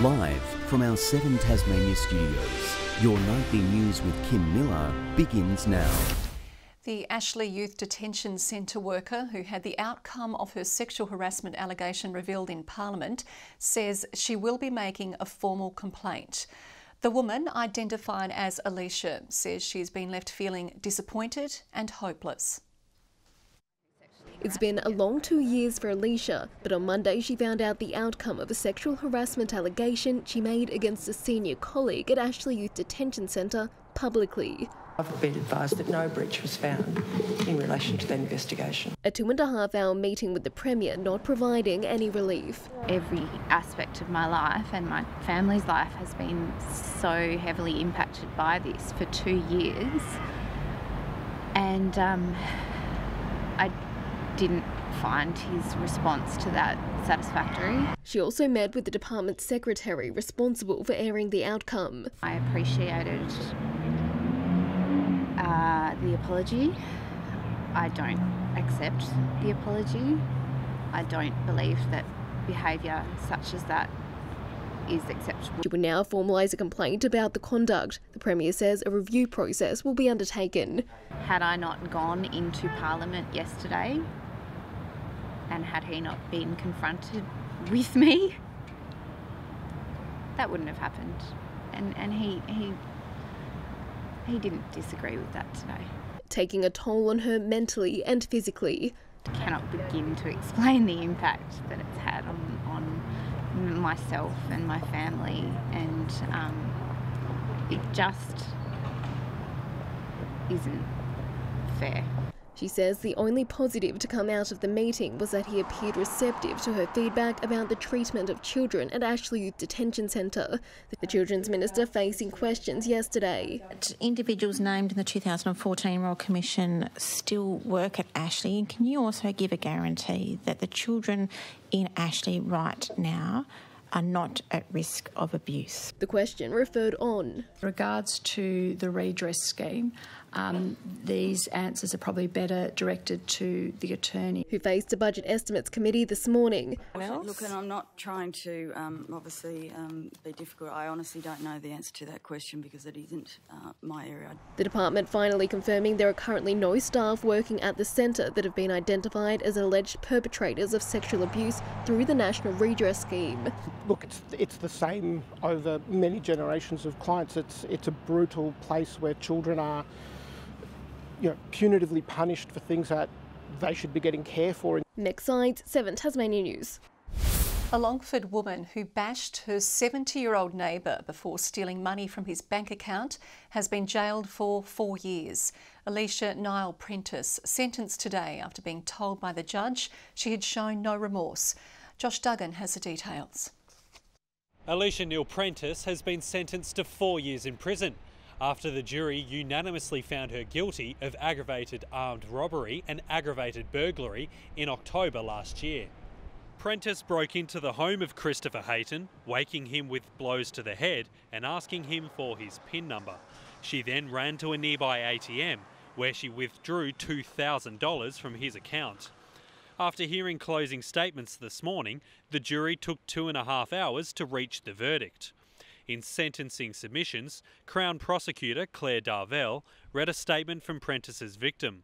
Live from our 7 Tasmania studios, your nightly news with Kim Miller begins now. The Ashley Youth Detention Centre worker who had the outcome of her sexual harassment allegation revealed in Parliament says she will be making a formal complaint. The woman, identified as Alicia, says she's been left feeling disappointed and hopeless. It's been a long 2 years for Alicia, but on Monday she found out the outcome of a sexual harassment allegation she made against a senior colleague at Ashley Youth Detention Centre publicly. I've been advised that no breach was found in relation to that investigation. A 2.5-hour meeting with the Premier not providing any relief. Every aspect of my life and my family's life has been so heavily impacted by this for 2 years, and I didn't find his response to that satisfactory. She also met with the department secretary responsible for airing the outcome. I appreciated the apology. I don't accept the apology. I don't believe that behaviour such as that is acceptable. She will now formalise a complaint about the conduct. The Premier says a review process will be undertaken. Had I not gone into Parliament yesterday and had he not been confronted with me, that wouldn't have happened. And he didn't disagree with that today. Taking a toll on her mentally and physically. I cannot begin to explain the impact that it's had on myself and my family, and it just isn't fair. She says the only positive to come out of the meeting was that he appeared receptive to her feedback about the treatment of children at Ashley Youth Detention Centre. The Children's Minister facing questions yesterday. Individuals named in the 2014 Royal Commission still work at Ashley, and can you also give a guarantee that the children in Ashley right now are not at risk of abuse? The question referred on. Regards to the redress scheme, these answers are probably better directed to the attorney, who faced a Budget Estimates Committee this morning. Look, and I'm not trying to obviously be difficult. I honestly don't know the answer to that question because it isn't my area. The department finally confirming there are currently no staff working at the centre that have been identified as alleged perpetrators of sexual abuse through the National Redress Scheme. Look, it's the same over many generations of clients. It's a brutal place where children are, punitively punished for things that they should be getting care for. Next side, 7 Tasmania News. A Longford woman who bashed her 70-year-old neighbour before stealing money from his bank account has been jailed for 4 years. Alicia Niall Prentice sentenced today after being told by the judge she had shown no remorse. Josh Duggan has the details. Alicia Niall Prentice has been sentenced to 4 years in prison after the jury unanimously found her guilty of aggravated armed robbery and aggravated burglary in October last year. Prentice broke into the home of Christopher Hayton, waking him with blows to the head and asking him for his PIN number. She then ran to a nearby ATM where she withdrew $2,000 from his account. After hearing closing statements this morning, the jury took 2.5 hours to reach the verdict. In sentencing submissions, Crown Prosecutor Claire Darvell read a statement from Prentice's victim.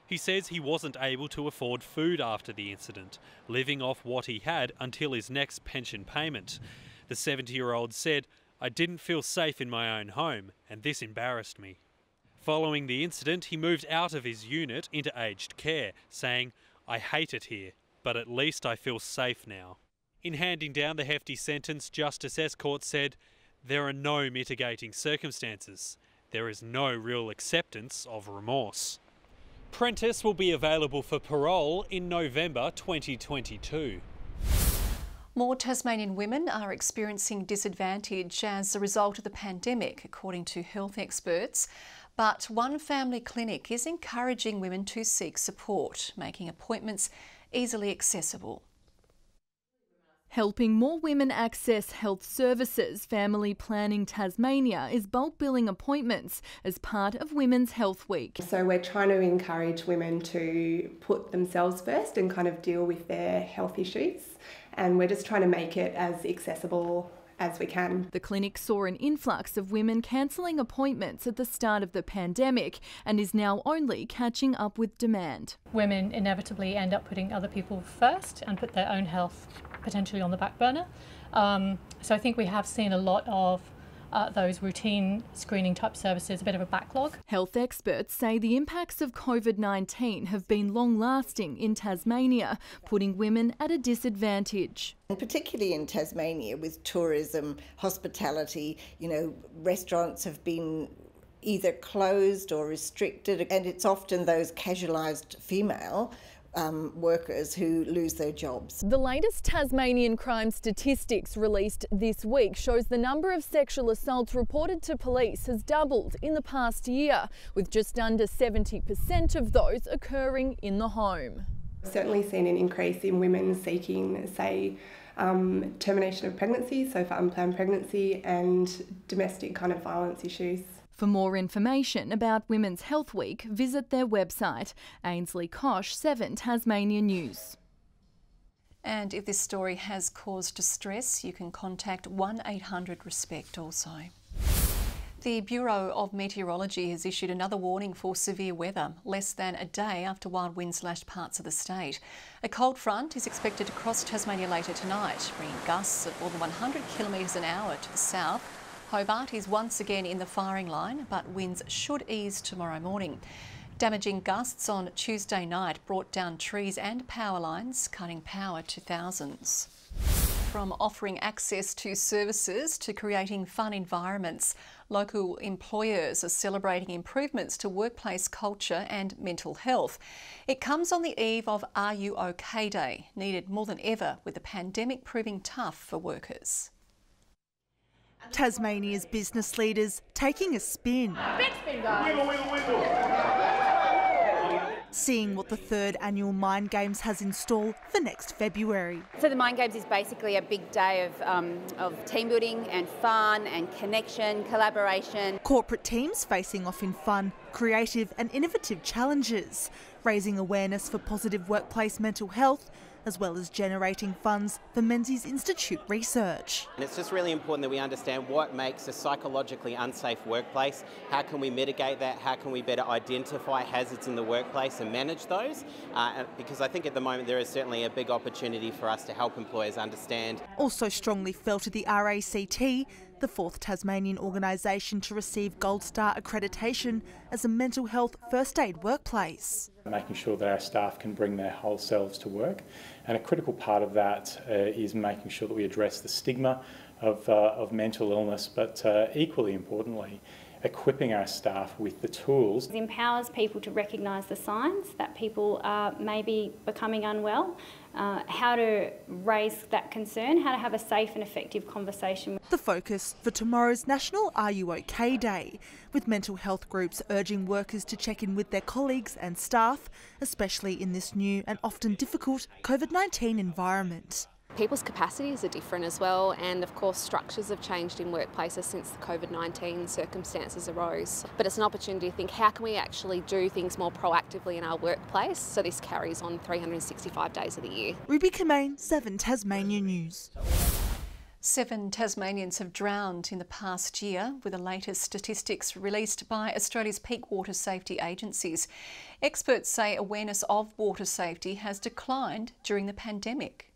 He says he wasn't able to afford food after the incident, living off what he had until his next pension payment. The 70-year-old said, "I didn't feel safe in my own home, and this embarrassed me." Following the incident, he moved out of his unit into aged care, saying, "I hate it here, but at least I feel safe now." In handing down the hefty sentence, Justice Escourt said, "There are no mitigating circumstances. There is no real acceptance of remorse." Prentice will be available for parole in November 2022. More Tasmanian women are experiencing disadvantage as a result of the pandemic, according to health experts. But one family clinic is encouraging women to seek support, making appointments easily accessible. Helping more women access health services, Family Planning Tasmania is bulk billing appointments as part of Women's Health Week. So we're trying to encourage women to put themselves first and kind of deal with their health issues, and we're just trying to make it as accessible as we can. The clinic saw an influx of women cancelling appointments at the start of the pandemic and is now only catching up with demand. Women inevitably end up putting other people first and put their own health potentially on the back burner. So I think we have seen a lot of those routine screening type services, a bit of a backlog. Health experts say the impacts of COVID-19 have been long-lasting in Tasmania, putting women at a disadvantage. And particularly in Tasmania with tourism, hospitality, restaurants have been either closed or restricted, and it's often those casualised female workers who lose their jobs. The latest Tasmanian crime statistics released this week shows the number of sexual assaults reported to police has doubled in the past year, with just under 70% of those occurring in the home. I've certainly seen an increase in women seeking, say, termination of pregnancy, so for unplanned pregnancy, and domestic kind of violence issues. For more information about Women's Health Week, visit their website. Ainsley Kosh, 7 Tasmania News. And if this story has caused distress, you can contact 1800-RESPECT also. The Bureau of Meteorology has issued another warning for severe weather, less than a day after wild winds lashed parts of the state. A cold front is expected to cross Tasmania later tonight, bringing gusts of more than 100 kilometres an hour to the south. Hobart is once again in the firing line, but winds should ease tomorrow morning. Damaging gusts on Tuesday night brought down trees and power lines, cutting power to thousands. From offering access to services to creating fun environments, local employers are celebrating improvements to workplace culture and mental health. It comes on the eve of Are You OK Day, needed more than ever with the pandemic proving tough for workers. Tasmania's business leaders taking a spin. Big spin, guys. Wiggle, wiggle, wiggle. Seeing what the 3rd annual Mind Games has in store for next February. So the Mind Games is basically a big day of team building and fun and connection, collaboration. Corporate teams facing off in fun, creative and innovative challenges, raising awareness for positive workplace mental health, as well as generating funds for Menzies Institute research. And it's just really important that we understand what makes a psychologically unsafe workplace, how can we mitigate that, how can we better identify hazards in the workplace and manage those, because I think at the moment there is certainly a big opportunity for us to help employers understand. Also strongly felt at the RACT, the 4th Tasmanian organisation to receive Gold Star accreditation as a mental health first aid workplace. Making sure that our staff can bring their whole selves to work, and a critical part of that is making sure that we address the stigma of mental illness, but equally importantly, equipping our staff with the tools. It empowers people to recognise the signs that people are maybe becoming unwell, how to raise that concern, how to have a safe and effective conversation. The focus for tomorrow's National Are You OK Day, with mental health groups urging workers to check in with their colleagues and staff, especially in this new and often difficult COVID-19 environment. People's capacities are different as well, and of course structures have changed in workplaces since the COVID-19 circumstances arose. But it's an opportunity to think, how can we actually do things more proactively in our workplace so this carries on 365 days of the year. Ruby Kemain, 7 Tasmania News. 7 Tasmanians have drowned in the past year, with the latest statistics released by Australia's peak water safety agencies. Experts say awareness of water safety has declined during the pandemic.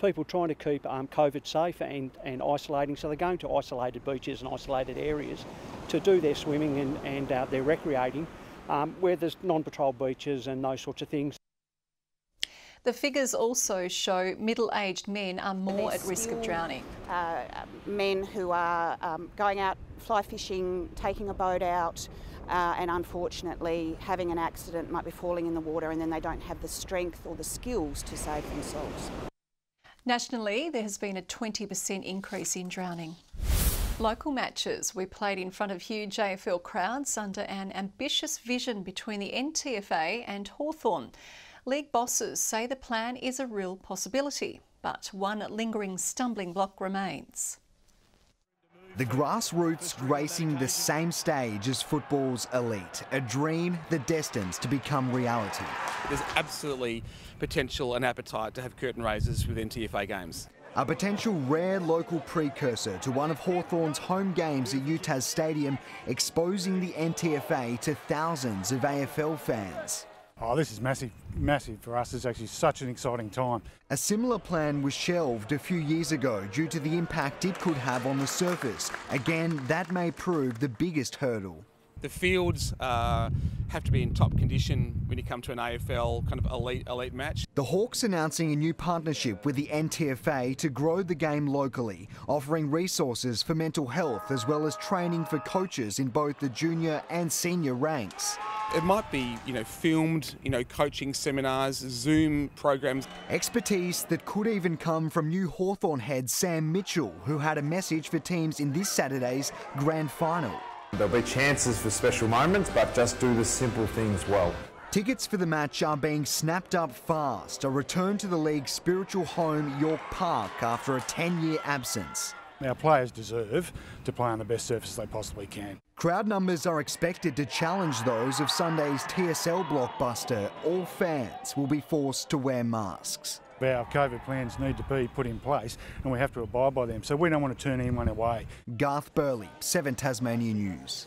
People trying to keep COVID safe and isolating, so they're going to isolated beaches and isolated areas to do their swimming and their recreating, where there's non-patrolled beaches and those sorts of things. The figures also show middle-aged men are more at risk of drowning. Men who are going out fly fishing, taking a boat out, and unfortunately having an accident, might be falling in the water, and then they don't have the strength or the skills to save themselves. Nationally, there has been a 20% increase in drowning. Local matches were played in front of huge AFL crowds under an ambitious vision between the NTFA and Hawthorn. League bosses say the plan is a real possibility, but one lingering stumbling block remains. The grassroots gracing the same stage as football's elite, a dream that destines to become reality. There's absolutely potential and appetite to have curtain raisers with NTFA games. A potential rare local precursor to one of Hawthorn's home games at UTAS Stadium, exposing the NTFA to thousands of AFL fans. Oh, this is massive for us. It's actually such an exciting time. A similar plan was shelved a few years ago due to the impact it could have on the surface. Again, that may prove the biggest hurdle. The fields have to be in top condition when you come to an AFL kind of elite match. The Hawks announcing a new partnership with the NTFA to grow the game locally, offering resources for mental health as well as training for coaches in both the junior and senior ranks. It might be, filmed, coaching seminars, Zoom programs. Expertise that could even come from new Hawthorn head Sam Mitchell, who had a message for teams in this Saturday's grand final. There'll be chances for special moments, but just do the simple things well. Tickets for the match are being snapped up fast. A return to the league's spiritual home, York Park, after a 10-year absence. Our players deserve to play on the best surface they possibly can. Crowd numbers are expected to challenge those of Sunday's TSL blockbuster. All fans will be forced to wear masks. Our COVID plans need to be put in place and we have to abide by them, so we don't want to turn anyone away. Garth Burley, 7 Tasmania News.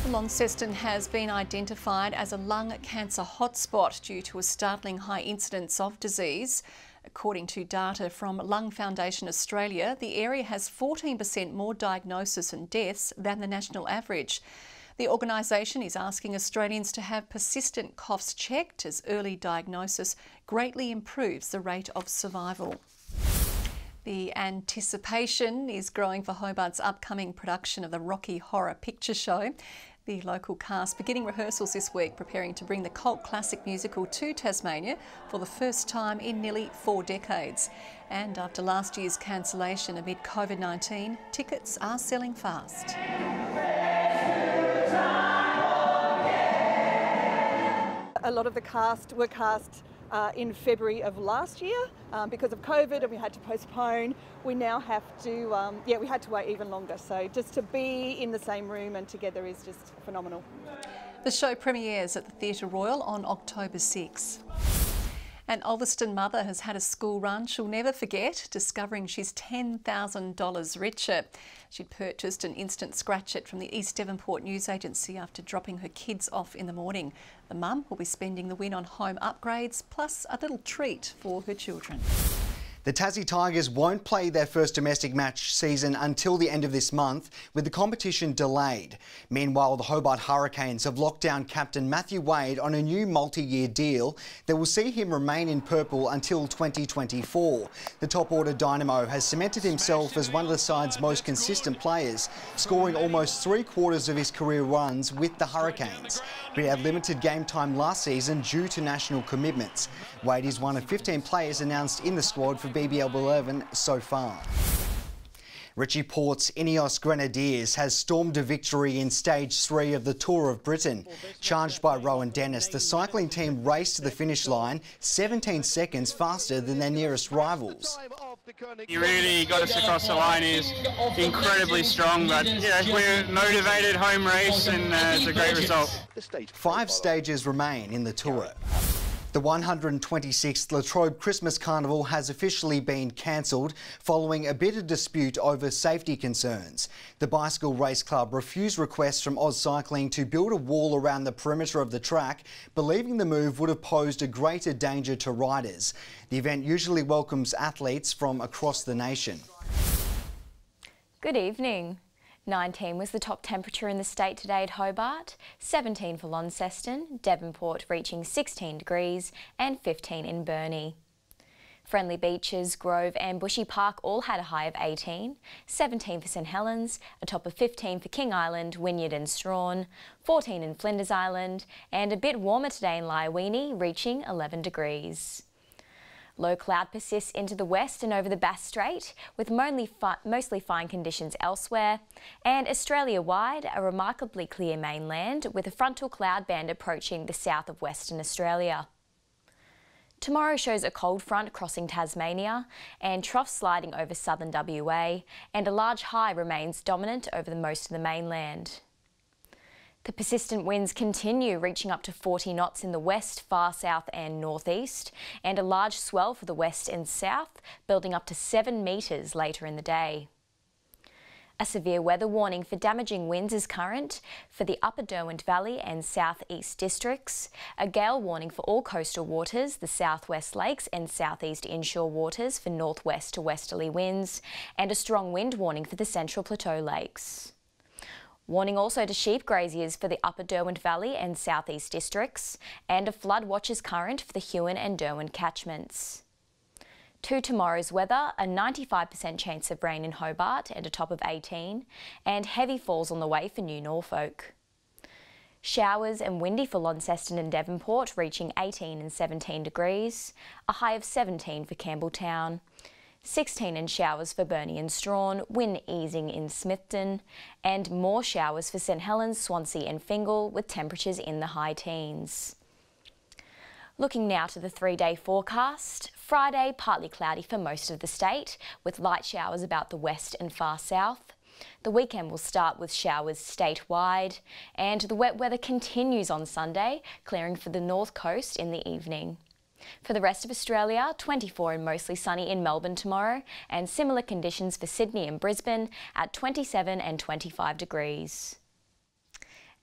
Launceston has been identified as a lung cancer hotspot due to a startling high incidence of disease. According to data from Lung Foundation Australia, the area has 14% more diagnosis and deaths than the national average. The organisation is asking Australians to have persistent coughs checked, as early diagnosis greatly improves the rate of survival. The anticipation is growing for Hobart's upcoming production of the Rocky Horror Picture Show. The local cast beginning rehearsals this week, preparing to bring the cult classic musical to Tasmania for the first time in nearly 4 decades. And after last year's cancellation amid COVID-19, tickets are selling fast. A lot of the cast were cast in February of last year because of COVID, and we had to postpone. We now have to, we had to wait even longer. So just to be in the same room and together is just phenomenal. The show premieres at the Theatre Royal on October 6. An Ulverston mother has had a school run she'll never forget, discovering she's $10,000 richer. She'd purchased an instant scratch it from the East Devonport news agency after dropping her kids off in the morning. The mum will be spending the win on home upgrades, plus a little treat for her children. The Tassie Tigers won't play their first domestic match season until the end of this month, with the competition delayed. Meanwhile, the Hobart Hurricanes have locked down captain Matthew Wade on a new multi-year deal that will see him remain in purple until 2024. The top-order dynamo has cemented himself as one of the side's most consistent players, scoring almost 3/4 of his career runs with the Hurricanes. But he had limited game time last season due to national commitments. Wade is one of 15 players announced in the squad for BBL 11 so far. Richie Port's Ineos Grenadiers has stormed a victory in Stage 3 of the Tour of Britain. Charged by Rowan Dennis, the cycling team raced to the finish line 17 seconds faster than their nearest rivals. He really got us across the line. He's incredibly strong, but we're motivated, home race, and it's a great result. 5 stages remain in the Tour. The 126th Latrobe Christmas Carnival has officially been cancelled following a bitter dispute over safety concerns. The Bicycle Race Club refused requests from Oz Cycling to build a wall around the perimeter of the track, believing the move would have posed a greater danger to riders. The event usually welcomes athletes from across the nation. Good evening. 19 was the top temperature in the state today at Hobart, 17 for Launceston, Devonport reaching 16 degrees and 15 in Burnie. Friendly Beaches, Grove and Bushy Park all had a high of 18, 17 for St Helens, a top of 15 for King Island, Wynyard and Strawn, 14 in Flinders Island and a bit warmer today in Lyweenie, reaching 11 degrees. Low cloud persists into the west and over the Bass Strait, with mostly fine conditions elsewhere. And Australia-wide, a remarkably clear mainland, with a frontal cloud band approaching the south of Western Australia. Tomorrow shows a cold front crossing Tasmania and troughs sliding over southern WA, and a large high remains dominant over most of the mainland. The persistent winds continue, reaching up to 40 knots in the west, far south and northeast, and a large swell for the west and south, building up to 7 metres later in the day. A severe weather warning for damaging winds is current for the Upper Derwent Valley and southeast districts, a gale warning for all coastal waters, the southwest lakes and southeast inshore waters for northwest to westerly winds, and a strong wind warning for the central plateau lakes. Warning also to sheep graziers for the Upper Derwent Valley and southeast districts, and a flood watch is current for the Huon and Derwent catchments. To tomorrow's weather, a 95% chance of rain in Hobart and a top of 18, and heavy falls on the way for New Norfolk. Showers and windy for Launceston and Devonport, reaching 18 and 17 degrees, a high of 17 for Campbelltown. 16 in showers for Burnie and Strawn, wind easing in Smithton, and more showers for St Helens, Swansea and Fingal, with temperatures in the high teens. Looking now to the 3-day forecast. Friday, partly cloudy for most of the state, with light showers about the west and far south. The weekend will start with showers statewide, and the wet weather continues on Sunday, clearing for the north coast in the evening. For the rest of Australia, 24 and mostly sunny in Melbourne tomorrow, and similar conditions for Sydney and Brisbane at 27 and 25 degrees.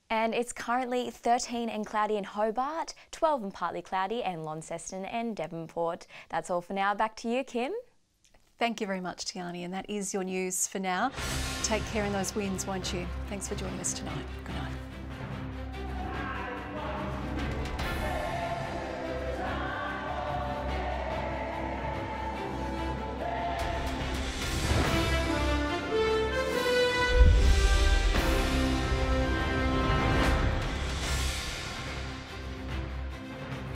And it's currently 13 and cloudy in Hobart, 12 and partly cloudy in Launceston and Devonport. That's all for now. Back to you, Kim. Thank you very much, Tiani, and that is your news for now. Take care in those winds, won't you? Thanks for joining us tonight. Good night.